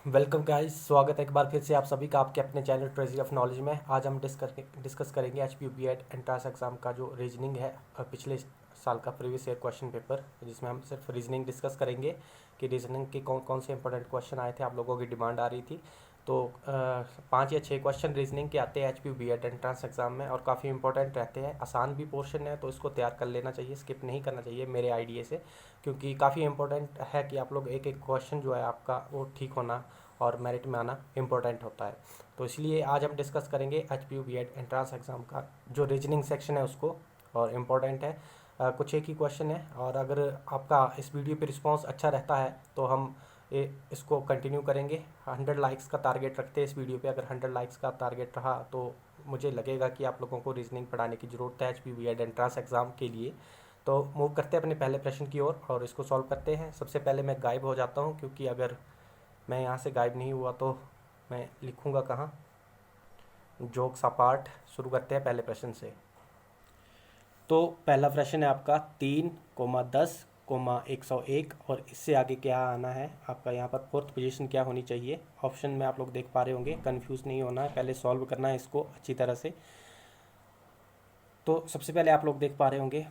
Welcome guys, स्वागत है एक बार फिर से आप सभी का आपके अपने चैनल ट्रेजरी ऑफ नॉलेज में। आज हम डिस्कस करेंगे H P B Ed entrance exam का जो रीजनिंग है, पिछले साल का प्रीवियस ईयर क्वेश्चन पेपर, जिसमें हम सिर्फ रीजनिंग डिस्कस करेंगे कि रीजनिंग के कौन कौन से इंपॉर्टेंट क्वेश्चन आए थे। आप लोगों की डिमांड आ रही थी, तो 5 या 6 क्वेश्चन रीजनिंग के आते हैं H P B Ed entrance exam में, और काफ़ी इंपॉर्टेंट रहते हैं। आसान भी पोर्शन है, तो इसको तैयार कर लेना चाहिए, स्किप नहीं करना चाहिए मेरे आइडिया से, क्योंकि काफ़ी इंपॉर्टेंट है कि आप लोग एक एक क्वेश्चन जो है आपका वो ठीक होना और मेरिट में आना इम्पोर्टेंट होता है। तो इसलिए आज हम डिस्कस करेंगे H P U B Ed entrance exam का जो रीजनिंग सेक्शन है उसको, और इम्पोर्टेंट है। कुछ एक ही क्वेश्चन है, और अगर आपका इस वीडियो पे रिस्पांस अच्छा रहता है तो हम इसको कंटिन्यू करेंगे। 100 लाइक्स का टारगेट रखते हैं इस वीडियो पे। अगर 100 लाइक्स का टारगेट रहा तो मुझे लगेगा कि आप लोगों को रीजनिंग पढ़ाने की ज़रूरत है H P B Ed entrance exam के लिए। तो मूव करते हैं अपने पहले प्रश्न की ओर और इसको सॉल्व करते हैं। सबसे पहले मैं गायब हो जाता हूँ, क्योंकि अगर मैं यहाँ से गायब नहीं हुआ तो मैं लिखूँगा कहाँ। जोक्स अपार्ट, शुरू करते हैं पहले प्रश्न से। तो पहला प्रश्न है आपका 3,10,101, और इससे आगे क्या आना है आपका। यहाँ पर फोर्थ पोजीशन क्या होनी चाहिए ऑप्शन में आप लोग देख पा रहे होंगे। कंफ्यूज नहीं होना है, पहले सॉल्व करना है इसको अच्छी तरह से। तो सबसे पहले आप लोग देख पा रहे होंगे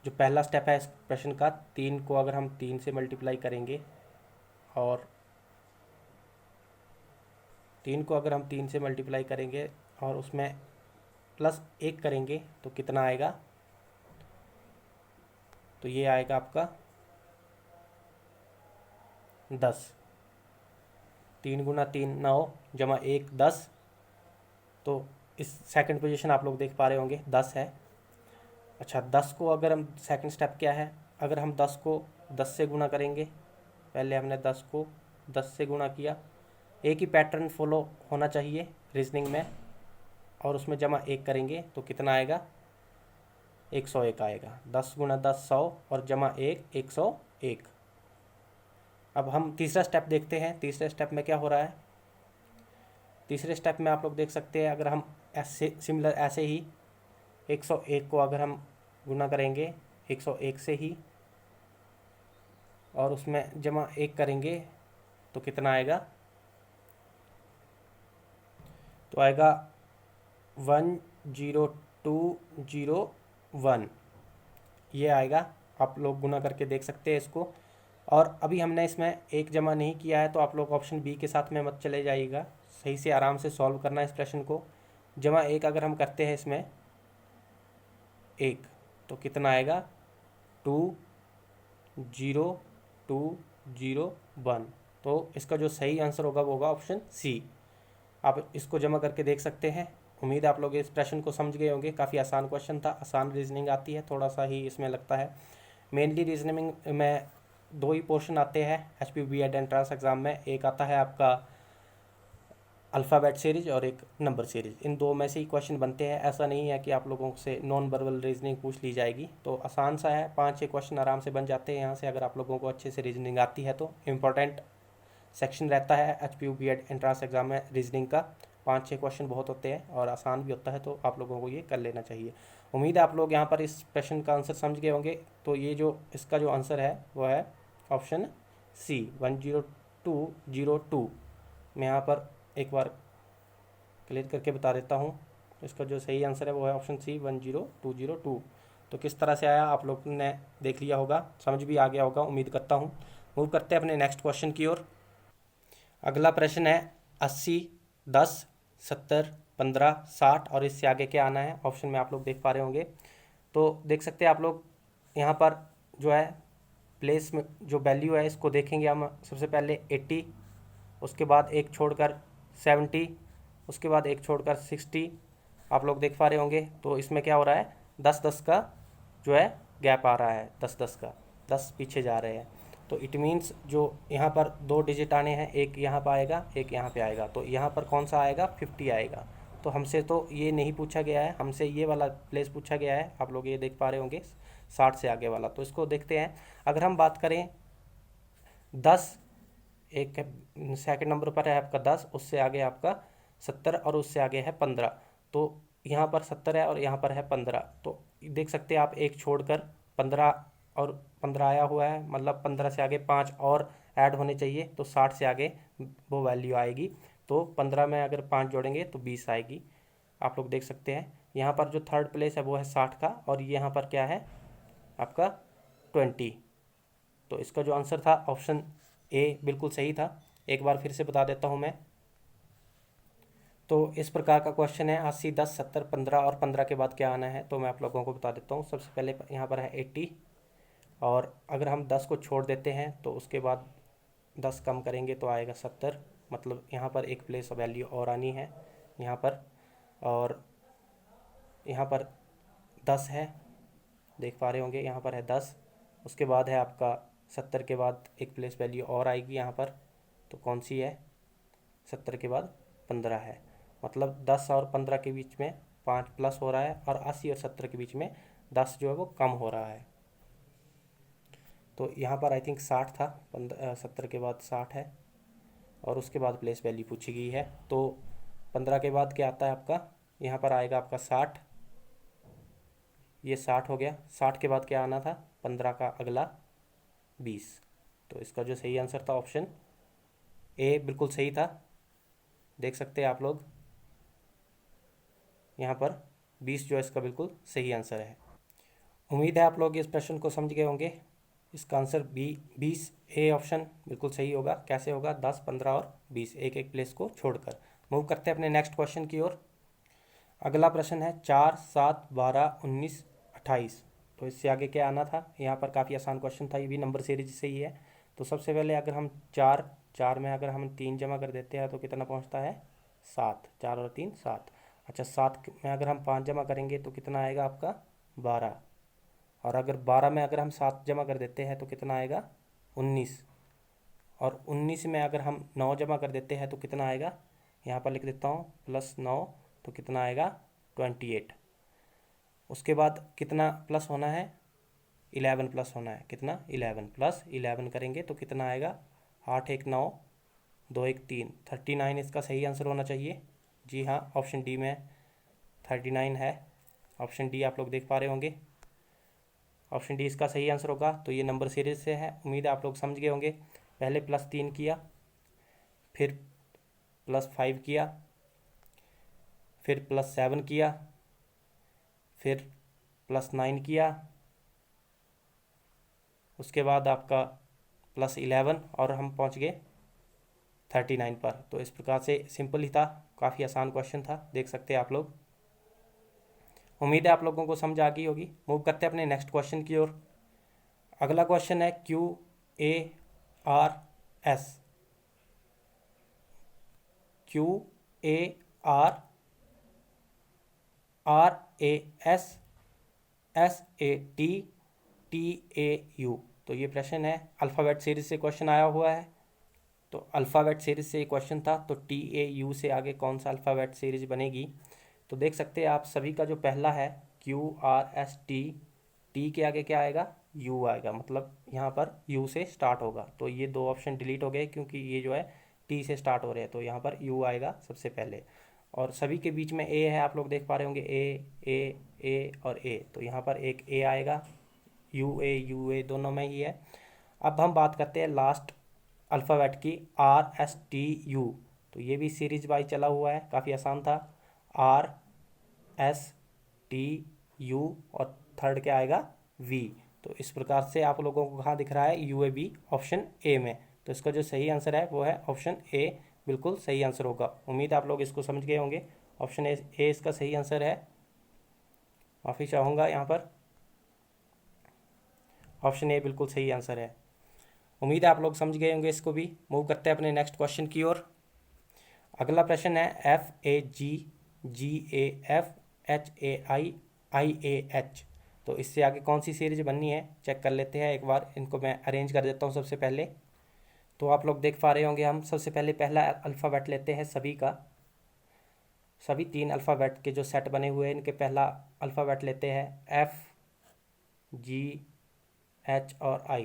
जो पहला स्टेप है इस प्रश्न का, 3 को अगर हम 3 से मल्टीप्लाई करेंगे, और 3 को अगर हम 3 से मल्टीप्लाई करेंगे और उसमें प्लस 1 करेंगे तो कितना आएगा। तो ये आएगा आपका 10। 3 गुना 3 9, जमा 1 10। तो इस सेकंड पोजीशन आप लोग देख पा रहे होंगे 10 है। अच्छा, 10 को अगर हम, सेकंड स्टेप क्या है, अगर हम 10 को 10 से गुणा करेंगे, पहले हमने 10 को 10 से गुणा किया, एक ही पैटर्न फॉलो होना चाहिए रीजनिंग में, और उसमें जमा 1 करेंगे तो कितना आएगा, 101 आएगा। 10 गुना 10 100, और जमा 1 101। अब हम तीसरा स्टेप देखते हैं। तीसरे स्टेप में क्या हो रहा है। तीसरे स्टेप में आप लोग देख सकते हैं, अगर हम ऐसे सिमिलर ऐसे ही 101 को अगर हम गुना करेंगे 101 से ही, और उसमें जमा 1 करेंगे तो कितना आएगा, तो आएगा 10201, ये आएगा। आप लोग गुना करके देख सकते हैं इसको। और अभी हमने इसमें एक जमा नहीं किया है, तो आप लोग ऑप्शन बी के साथ में मत चले जाइएगा, सही से आराम से सॉल्व करना है इस प्रश्न को। जमा 1 अगर हम करते हैं इसमें 1, तो कितना आएगा 20201। तो इसका जो सही आंसर होगा वो होगा ऑप्शन सी। आप इसको जमा करके देख सकते हैं। उम्मीद है आप लोग इस प्रश्न को समझ गए होंगे। काफ़ी आसान क्वेश्चन था, आसान रीजनिंग आती है, थोड़ा सा ही इसमें लगता है। मेनली रीजनिंग में 2 ही पोर्शन आते हैं H P B Ed entrance exam में। एक आता है आपका अल्फ़ाबेट सीरीज और एक नंबर सीरीज। इन 2 में से ही क्वेश्चन बनते हैं। ऐसा नहीं है कि आप लोगों से नॉन वर्बल रीजनिंग पूछ ली जाएगी। तो आसान सा है, 5-6 क्वेश्चन आराम से बन जाते हैं यहाँ से, अगर आप लोगों को अच्छे से रीजनिंग आती है तो। इम्पॉर्टेंट सेक्शन रहता है H P U B Ed entrance exam में रीजनिंग का। 5-6 क्वेश्चन बहुत होते हैं और आसान भी होता है, तो आप लोगों को ये कर लेना चाहिए। उम्मीद है आप लोग यहाँ पर इस प्रश्न का आंसर समझ गए होंगे। तो ये जो इसका जो आंसर है वो है ऑप्शन सी, 10202। मैं यहाँ पर एक बार क्लियर करके बता देता हूँ। इसका जो सही आंसर है वो है ऑप्शन सी, 10202। तो किस तरह से आया आप लोग ने देख लिया होगा, समझ भी आ गया होगा उम्मीद करता हूँ। मूव करते हैं अपने नेक्स्ट क्वेश्चन की ओर। अगला प्रश्न है 80, 10, 70, 15, 60, और इससे आगे क्या आना है ऑप्शन में आप लोग देख पा रहे होंगे। तो देख सकते हैं आप लोग यहाँ पर जो है प्लेस में जो वैल्यू है इसको देखेंगे हम। सबसे पहले 80, उसके बाद एक छोड़कर 70, उसके बाद एक छोड़कर 60, आप लोग देख पा रहे होंगे। तो इसमें क्या हो रहा है, 10-10 का जो है गैप आ रहा है, 10-10 का, 10 पीछे जा रहे हैं। तो इट मीन्स जो यहाँ पर 2 डिजिट आने हैं, एक यहाँ पर आएगा एक यहाँ पे आएगा, तो यहाँ पर कौन सा आएगा, 50 आएगा। तो हमसे तो ये नहीं पूछा गया है, हमसे ये वाला प्लेस पूछा गया है, आप लोग ये देख पा रहे होंगे 60 से आगे वाला। तो इसको देखते हैं। अगर हम बात करें 10, एक सेकंड नंबर पर है आपका 10, उससे आगे आपका 70, और उससे आगे है 15। तो यहाँ पर 70 है और यहाँ पर है 15। तो देख सकते हैं आप, एक छोड़कर 15, और 15 आया हुआ है, मतलब 15 से आगे 5 और ऐड होने चाहिए, तो 60 से आगे वो वैल्यू आएगी। तो 15 में अगर 5 जोड़ेंगे तो 20 आएगी। आप लोग देख सकते हैं यहाँ पर जो थर्ड प्लेस है वो है 60 का, और यहाँ पर क्या है आपका 20। तो इसका जो आंसर था ऑप्शन ए बिल्कुल सही था। एक बार फिर से बता देता हूँ मैं। तो इस प्रकार का क्वेश्चन है 80, 10, 70, 15 और 15 के बाद क्या आना है, तो मैं आप लोगों को बता देता हूँ। सबसे पहले यहाँ पर है 80, और अगर हम 10 को छोड़ देते हैं तो उसके बाद 10 कम करेंगे तो आएगा 70। मतलब यहाँ पर एक प्लेस वैल्यू और आनी है यहाँ पर, और यहाँ पर 10 है, देख पा रहे होंगे यहाँ पर है 10। उसके बाद है आपका 70 के बाद एक प्लेस वैल्यू और आएगी यहाँ पर, तो कौन सी है, 70 के बाद 15 है। मतलब 10 और 15 के बीच में 5 प्लस हो रहा है, और 80 और 70 के बीच में 10 जो है वो कम हो रहा है। तो यहाँ पर आई थिंक 60 था, 70 के बाद 60 है, और उसके बाद प्लेस वैल्यू पूछी गई है। तो 15 के बाद क्या आता है आपका, यहाँ पर आएगा आपका 60, ये 60 हो गया। 60 के बाद क्या आना था, 15 का अगला 20। तो इसका जो सही आंसर था ऑप्शन ए बिल्कुल सही था। देख सकते हैं आप लोग यहाँ पर 20 जो इसका बिल्कुल सही आंसर है। उम्मीद है आप लोग इस प्रश्न को समझ गए होंगे। इसका आंसर बी 20 ए ऑप्शन बिल्कुल सही होगा। कैसे होगा, 10, 15 और 20 एक एक प्लेस को छोड़कर। मूव करते हैं अपने नेक्स्ट क्वेश्चन की ओर। अगला प्रश्न है 4, 7, 12, 19, 28। तो इससे आगे क्या आना था, यहाँ पर काफ़ी आसान क्वेश्चन था, ये भी नंबर सीरीज से ही है। तो सबसे पहले अगर हम 4 में अगर हम 3 जमा कर देते हैं तो कितना पहुँचता है, 7। 4 और 3 7। अच्छा, 7 में अगर हम 5 जमा करेंगे तो कितना आएगा आपका, 12। और अगर 12 में अगर हम 7 जमा कर देते हैं तो कितना आएगा, 19। और 19 में अगर हम 9 जमा कर देते हैं तो कितना आएगा, यहाँ पर लिख देता हूँ +9, तो कितना आएगा 28। उसके बाद कितना प्लस होना है, 11 प्लस होना है। कितना, 11 प्लस 11 करेंगे तो कितना आएगा, 8 1 9, 2 1 3, 39 इसका सही आंसर होना चाहिए। जी हाँ, ऑप्शन डी में 39 है। ऑप्शन डी आप लोग देख पा रहे होंगे, ऑप्शन डी इसका सही आंसर होगा। तो ये नंबर सीरीज से है, उम्मीद है आप लोग समझ गए होंगे। पहले +3 किया, फिर +5 किया, फिर +7 किया, फिर +9 किया, उसके बाद आपका +11, और हम पहुंच गए 39 पर। तो इस प्रकार से सिंपल ही था, काफ़ी आसान क्वेश्चन था, देख सकते हैं आप लोग। उम्मीद है आप लोगों को समझ आ गई होगी। मूव करते हैं अपने नेक्स्ट क्वेश्चन की ओर। अगला क्वेश्चन है QARS। QARRASSATTAU। तो ये प्रश्न है, अल्फ़ाबेट सीरीज से क्वेश्चन आया हुआ है। तो अल्फ़ाबेट सीरीज से ये क्वेश्चन था, तो TAU से आगे कौन सा अल्फ़ाबेट सीरीज बनेगी। तो देख सकते हैं आप सभी का जो पहला है QRST, टी के आगे क्या आएगा, U आएगा। मतलब यहाँ पर U से स्टार्ट होगा। तो ये 2 ऑप्शन डिलीट हो गए, क्योंकि ये जो है T से स्टार्ट हो रहे हैं, तो यहाँ पर U आएगा सबसे पहले। और सभी के बीच में A है, आप लोग देख पा रहे होंगे, A और A। तो यहाँ पर एक A आएगा, UA दोनों में ही है। अब हम बात करते हैं लास्ट अल्फ़ाबेट की, RSTU। तो ये भी सीरीज वाइज चला हुआ है, काफ़ी आसान था। RSTU, और थर्ड क्या आएगा, V। तो इस प्रकार से आप लोगों को कहाँ दिख रहा है, UAB ऑप्शन ए में। तो इसका जो सही आंसर है वो है ऑप्शन ए, बिल्कुल सही आंसर होगा। उम्मीद है आप लोग इसको समझ गए होंगे। ऑप्शन ए इसका सही आंसर है। माफ़ी चाहूँगा यहाँ पर, ऑप्शन ए बिल्कुल सही आंसर है। उम्मीद है आप लोग समझ गए होंगे इसको भी। मूव करते हैं अपने नेक्स्ट क्वेश्चन की ओर। अगला प्रश्न है FAGGAFHAIIAH। तो इससे आगे कौन सी सीरीज बननी है, चेक कर लेते हैं एक बार। इनको मैं अरेंज कर देता हूँ सबसे पहले। तो आप लोग देख पा रहे होंगे, हम सबसे पहले पहला अल्फ़ाबेट लेते हैं सभी का। सभी 3 अल्फ़ाबेट के जो सेट बने हुए हैं, इनके पहला अल्फ़ाबेट लेते हैं FGH और I।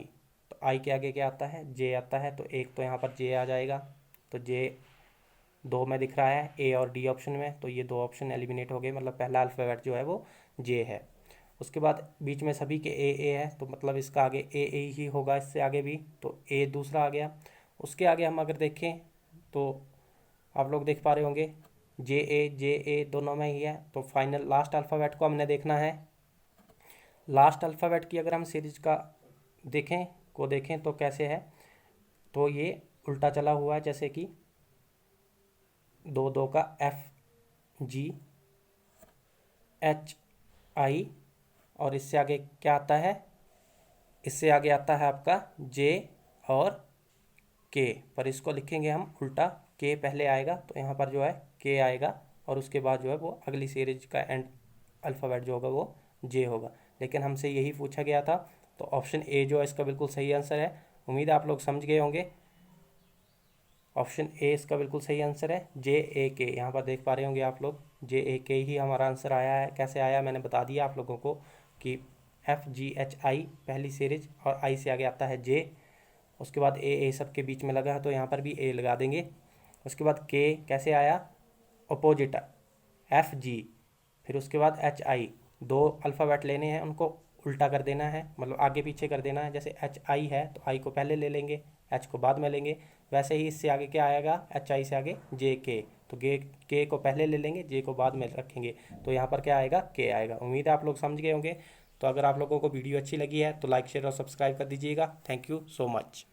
तो I के आगे क्या आता है, J आता है। तो एक तो यहाँ पर J आ जाएगा। तो J 2 में दिख रहा है, A और D ऑप्शन में। तो ये 2 ऑप्शन एलिमिनेट हो गए, मतलब पहला अल्फ़ाबेट जो है वो J है। उसके बाद बीच में सभी के ए है, तो मतलब इसका आगे ए ही होगा, इससे आगे भी, तो ए दूसरा आ गया। उसके आगे हम अगर देखें तो आप लोग देख पा रहे होंगे जे ए दोनों में ही है। तो फाइनल लास्ट अल्फ़ाबेट को हमने देखना है। लास्ट अल्फ़ाबेट की अगर हम सीरीज का देखें तो कैसे है, तो ये उल्टा चला हुआ है, जैसे कि 2 का FGHI, और इससे आगे क्या आता है, इससे आगे आता है आपका जे और के, पर इसको लिखेंगे हम उल्टा, के पहले आएगा तो यहाँ पर जो है के आएगा, और उसके बाद जो है वो अगली सीरीज का एंड अल्फ़ाबेट जो होगा वो जे होगा। लेकिन हमसे यही पूछा गया था, तो ऑप्शन ए जो है इसका बिल्कुल सही आंसर है। उम्मीद है आप लोग समझ गए होंगे। ऑप्शन ए इसका बिल्कुल सही आंसर है, JAK। यहाँ पर देख पा रहे होंगे आप लोग, JAK ही हमारा आंसर आया है। कैसे आया मैंने बता दिया आप लोगों को कि FGHI पहली सीरीज, और आई से आगे आता है जे, उसके बाद ए सब के बीच में लगा है तो यहाँ पर भी ए लगा देंगे। उसके बाद के कैसे आया, अपोजिट FG, फिर उसके बाद HI। 2 अल्फ़ाबेट लेने हैं, उनको उल्टा कर देना है, मतलब आगे पीछे कर देना है। जैसे HI है तो आई को पहले ले लेंगे, एच को बाद में लेंगे। वैसे ही इससे आगे क्या आएगा, HI से आगे JK, तो के को पहले ले लेंगे, जे को बाद में रखेंगे, तो यहाँ पर क्या आएगा, के आएगा। उम्मीद है आप लोग समझ गए होंगे। तो अगर आप लोगों को वीडियो अच्छी लगी है तो लाइक शेयर और सब्सक्राइब कर दीजिएगा। Thank you so much.